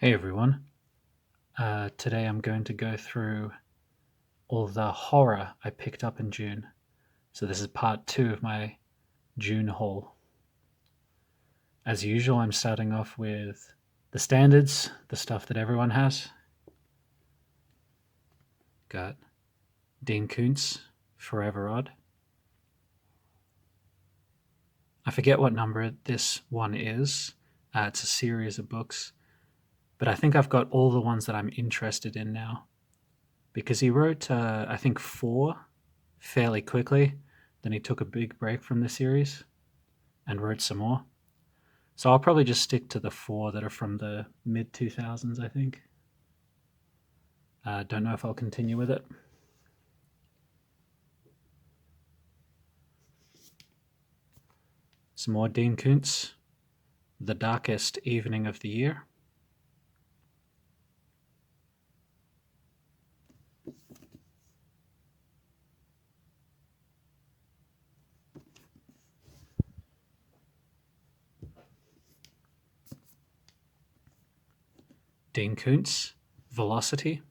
Hey everyone. Today I'm going to go through all the horror I picked up in June. So, this is part two of my June haul. As usual, I'm starting off with the standards, the stuff that everyone has. Got Dean Koontz, Forever Odd. I forget what number this one is. It's a series of books, but I think I've got all the ones that I'm interested in now. Because he wrote, I think, four fairly quickly. Then he took a big break from the series and wrote some more. So I'll probably just stick to the four that are from the mid 2000s, I think. Don't know if I'll continue with it. Some more Dean Koontz, The Darkest Evening of the Year. Dean Koontz, Velocity.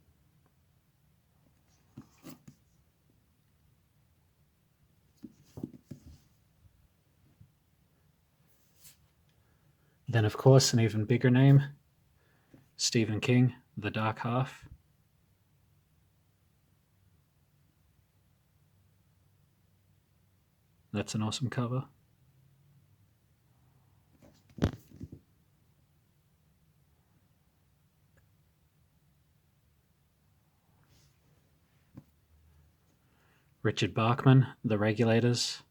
Then, of course, an even bigger name, Stephen King, The Dark Half. That's an awesome cover. Richard Bachman, The Regulators,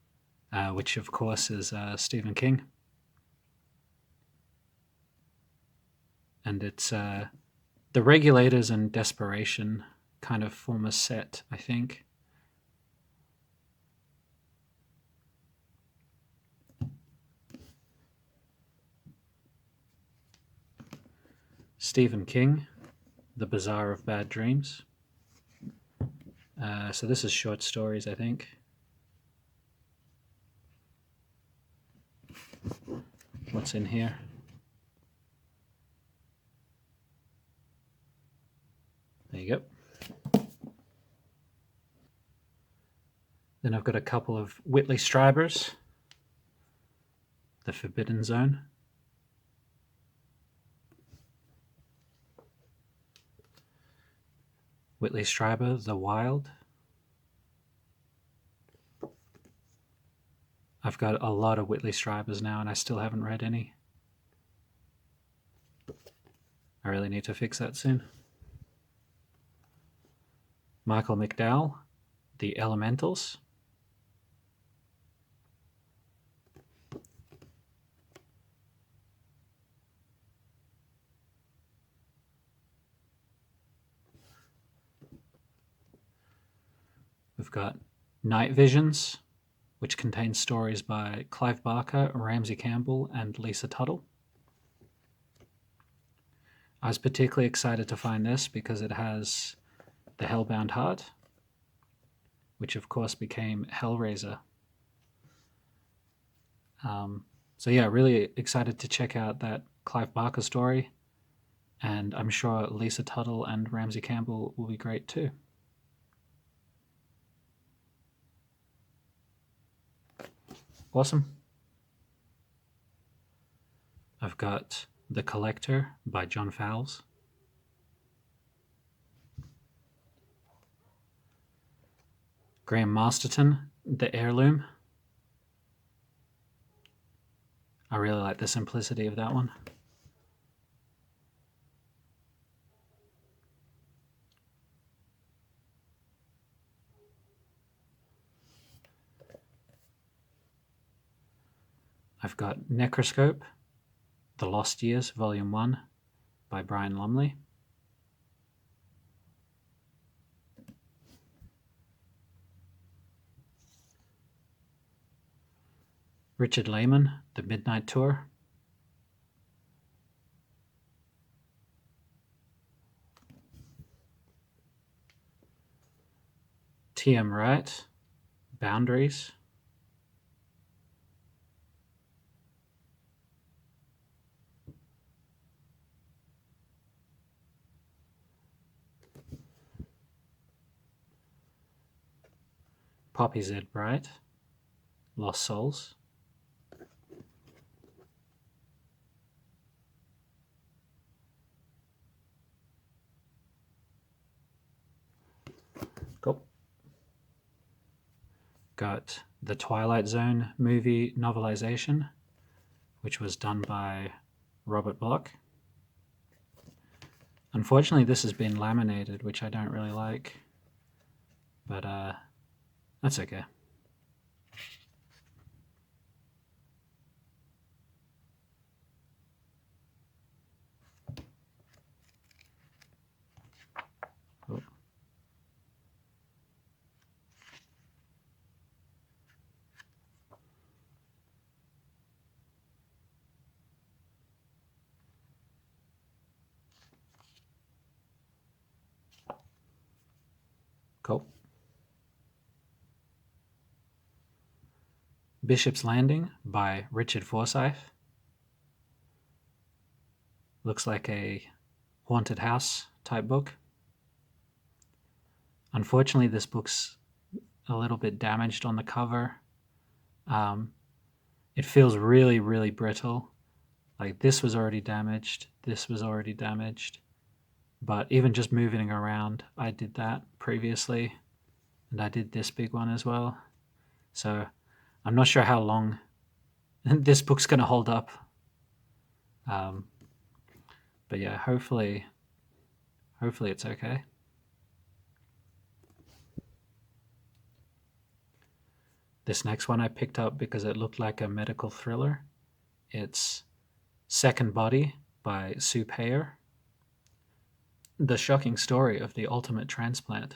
which of course is Stephen King. And it's The Regulators and Desperation kind of form a set, I think. Stephen King, The Bazaar of Bad Dreams. So this is short stories, I think. What's in here? There you go. Then I've got a couple of Whitley Striebers. The Forbidden Zone. Whitley Strieber, The Wild. I've got a lot of Whitley Striebers now and I still haven't read any. I really need to fix that soon. Michael McDowell, The Elementals. We've got Night Visions, which contains stories by Clive Barker, Ramsey Campbell, and Lisa Tuttle. I was particularly excited to find this because it has The Hellbound Heart, which of course became Hellraiser. So yeah, really excited to check out that Clive Barker story, and I'm sure Lisa Tuttle and Ramsey Campbell will be great too. Awesome. I've got The Collector by John Fowles. Graham Masterton, The Heirloom. I really like the simplicity of that one. I've got Necroscope, The Lost Years, Volume 1 by Brian Lumley. Richard Lehman, The Midnight Tour. T.M. Wright, Boundaries. Poppies Ed Bright, Lost Souls. Cool. Got the Twilight Zone movie novelization, which was done by Robert Bloch. Unfortunately, this has been laminated, which I don't really like, but that's okay. Oh. Cool. Bishop's Landing by Richard Forsyth. Looks like a haunted house type book. Unfortunately, this book's a little bit damaged on the cover. It feels really, really brittle. Like this was already damaged. This was already damaged. But even just moving around, I did that previously. And I did this big one as well. So I'm not sure how long this book's going to hold up. But yeah, hopefully it's okay. This next one I picked up because it looked like a medical thriller. It's Second Body by Sue Payer. The shocking story of the ultimate transplant.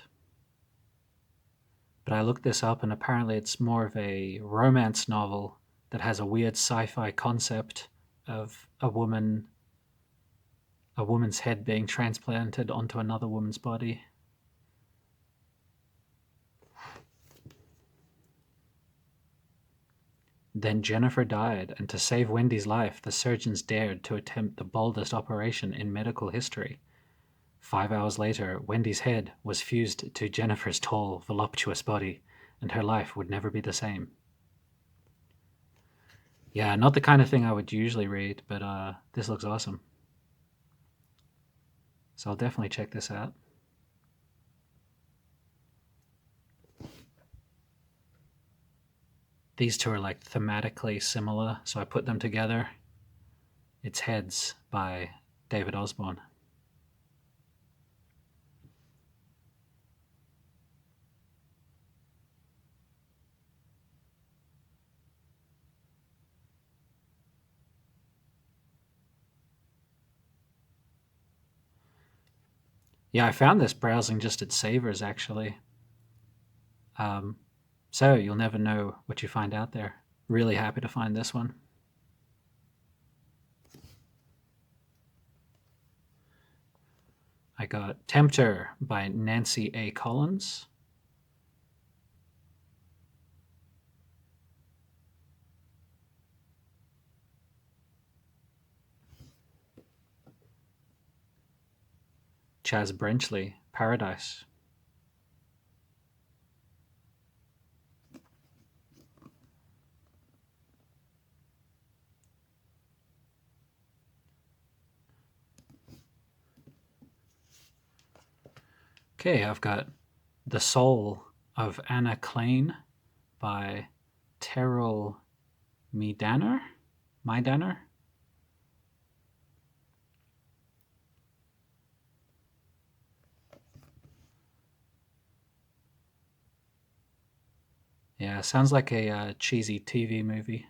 But I looked this up and apparently it's more of a romance novel that has a weird sci-fi concept of a woman's head being transplanted onto another woman's body. Then Jennifer died, and to save Wendy's life, the surgeons dared to attempt the boldest operation in medical history. 5 hours later, Wendy's head was fused to Jennifer's tall, voluptuous body, and her life would never be the same. Yeah, not the kind of thing I would usually read, but this looks awesome. So I'll definitely check this out. These two are like thematically similar, so I put them together. It's Heads by David Osborne. Yeah, I found this browsing just at Savers, actually. So you'll never know what you find out there. Really happy to find this one. I got Tempter by Nancy A. Collins. Chaz Brenchley, Paradise. Okay, I've got The Soul of Anna Klein by Terrell Maidaner. Yeah, sounds like a cheesy TV movie.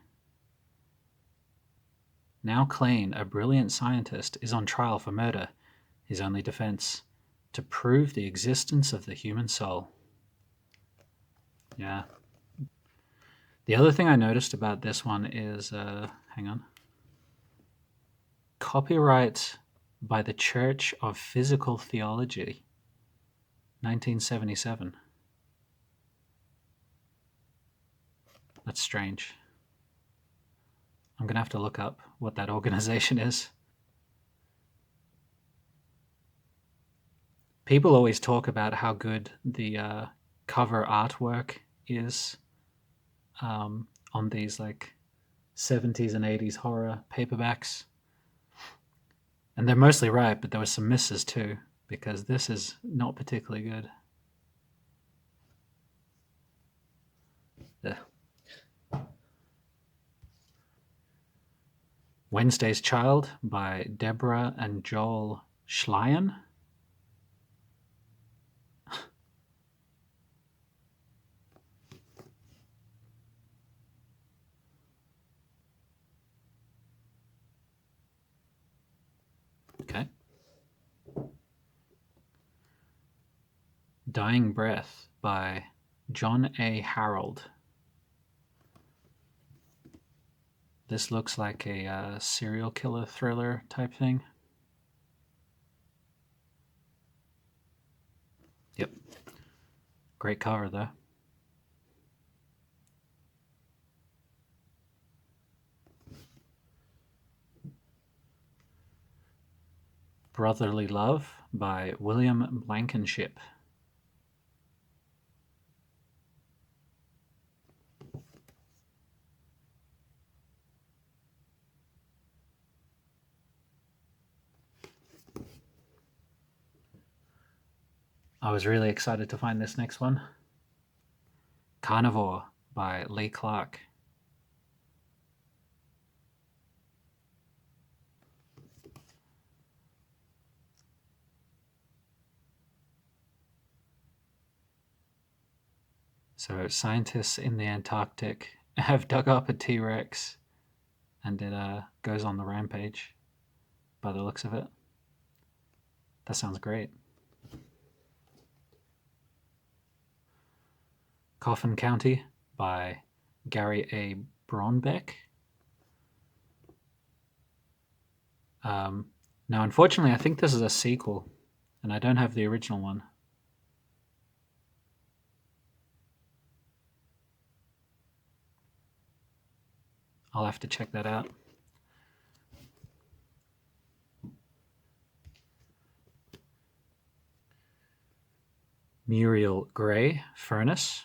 Now Klein, a brilliant scientist, is on trial for murder. His only defense: to prove the existence of the human soul. Yeah. The other thing I noticed about this one is, hang on, copyright by the Church of Physical Theology, 1977. That's strange. I'm going to have to look up what that organization is. People always talk about how good the cover artwork is on these like 70s and 80s horror paperbacks. And they're mostly right, but there were some misses too, because this is not particularly good. Ugh. Wednesday's Child by Deborah and Joel Schleien. Okay. Dying Breath by John A. Harold. This looks like a serial killer thriller type thing. Yep. Great cover, though. Brotherly Love by William Blankenship. I was really excited to find this next one. Carnivore by Lee Clark. So scientists in the Antarctic have dug up a T-Rex and it goes on the rampage by the looks of it. That sounds great. Coffin County by Gary A. Bronbeck. Now, unfortunately, I think this is a sequel, and I don't have the original one. I'll have to check that out. Muriel Gray, Furnace.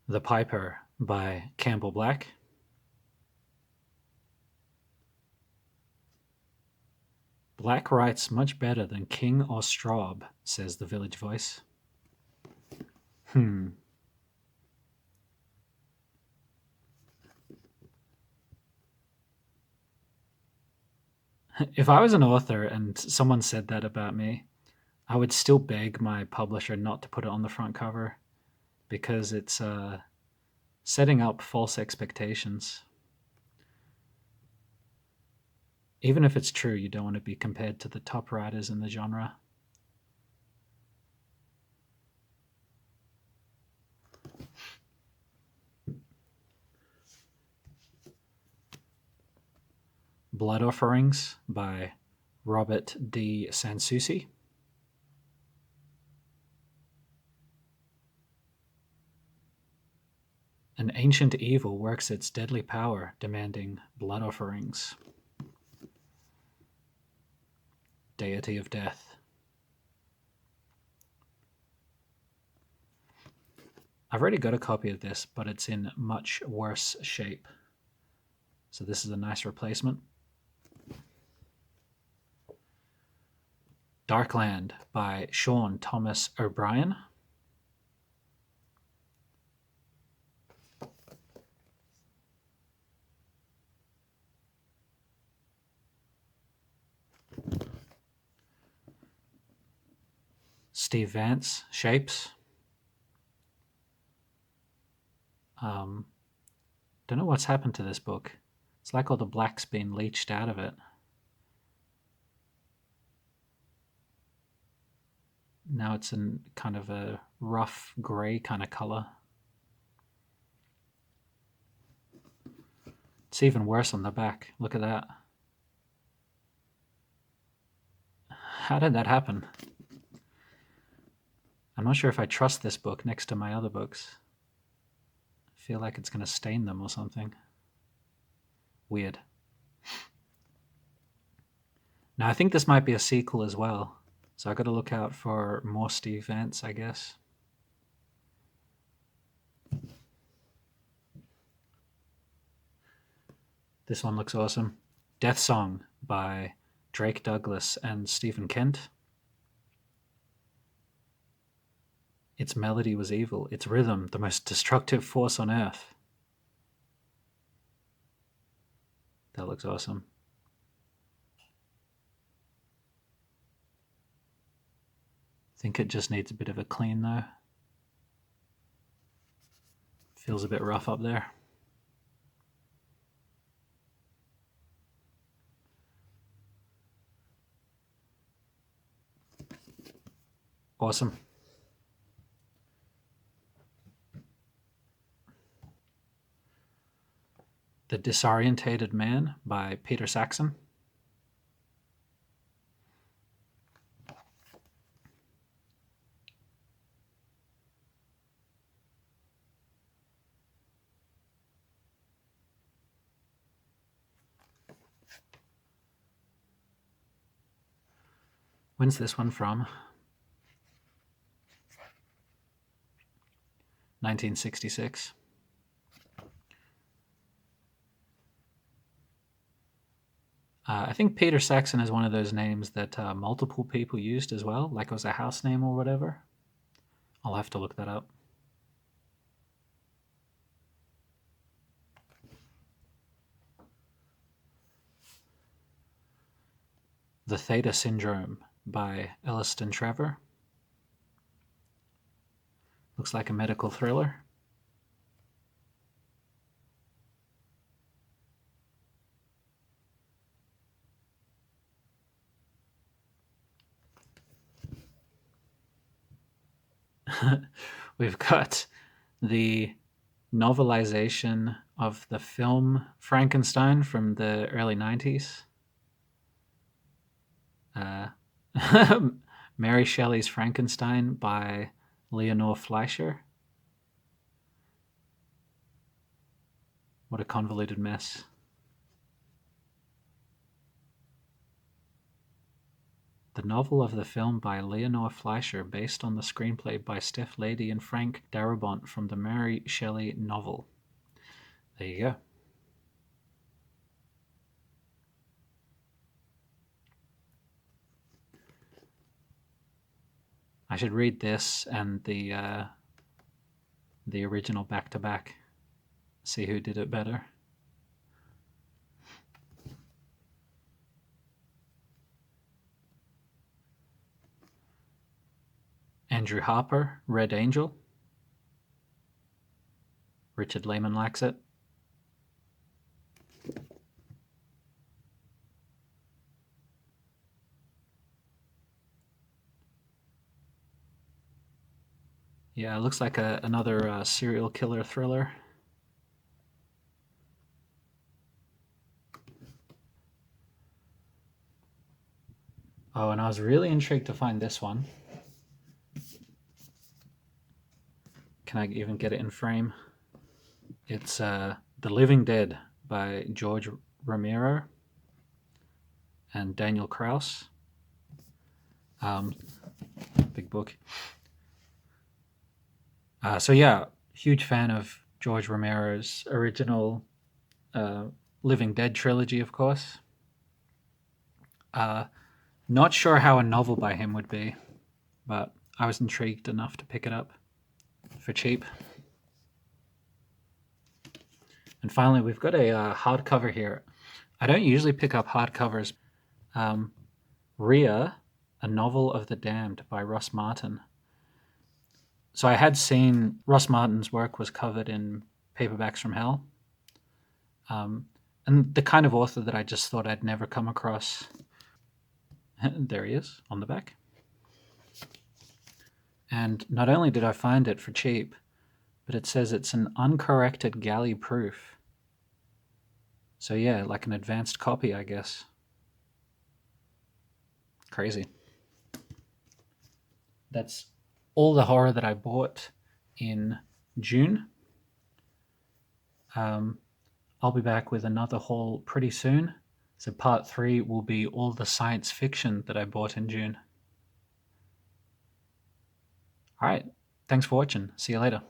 The Piper by Campbell Black. Black writes much better than King or Straub, says the Village Voice. If I was an author and someone said that about me, I would still beg my publisher not to put it on the front cover because it's setting up false expectations. Even if it's true, you don't want to be compared to the top writers in the genre. Blood Offerings by Robert D. Sansucci. An ancient evil works its deadly power, demanding blood offerings. Deity of Death. I've already got a copy of this, but it's in much worse shape. So this is a nice replacement. Darkland by Sean Thomas O'Brien. Steve Vance, Shapes. Don't know what's happened to this book. It's like all the black's been leached out of it. Now it's in kind of a rough grey kind of color. It's even worse on the back. Look at that. How did that happen? I'm not sure if I trust this book next to my other books. feel like it's going to stain them or something. Weird. Now, I think this might be a sequel as well. So I got to look out for more Steve Vance, I guess. This one looks awesome. Death Song by Drake Douglas and Stephen Kent. Its melody was evil, its rhythm the most destructive force on earth. That looks awesome. I think it just needs a bit of a clean though. Feels a bit rough up there. Awesome. The Disorientated Man by Peter Saxon. When's this one from? 1966. I think Peter Saxon is one of those names that multiple people used as well, like it was a house name or whatever. I'll have to look that up. The Theta Syndrome by Elliston Trevor. Looks like a medical thriller. We've got the novelization of the film Frankenstein from the early 90s. Mary Shelley's Frankenstein by Leonore Fleischer. What a convoluted mess. The novel of the film by Leonore Fleischer, based on the screenplay by Steph Lady and Frank Darabont from the Mary Shelley novel. There you go. I should read this and the original back-to-back. See who did it better. Andrew Harper, Red Angel. Richard Lehman likes it. Yeah, it looks like another serial killer thriller. Oh, and I was really intrigued to find this one. Can I even get it in frame? It's The Living Dead by George Romero and Daniel Kraus. Big book. So yeah, huge fan of George Romero's original Living Dead trilogy, of course. Not sure how a novel by him would be, but I was intrigued enough to pick it up for cheap. And finally, we've got a hardcover here. I don't usually pick up hardcovers. Rhea, A Novel of the Damned by Russ Martin. So I had seen Russ Martin's work was covered in Paperbacks from Hell. And the kind of author that I just thought I'd never come across. There he is on the back. And not only did I find it for cheap, but it says it's an uncorrected galley proof. So yeah, like an advanced copy, I guess. Crazy. That's all the horror that I bought in June. I'll be back with another haul pretty soon. So part 3 will be all the science fiction that I bought in June. All right. Thanks for watching. See you later.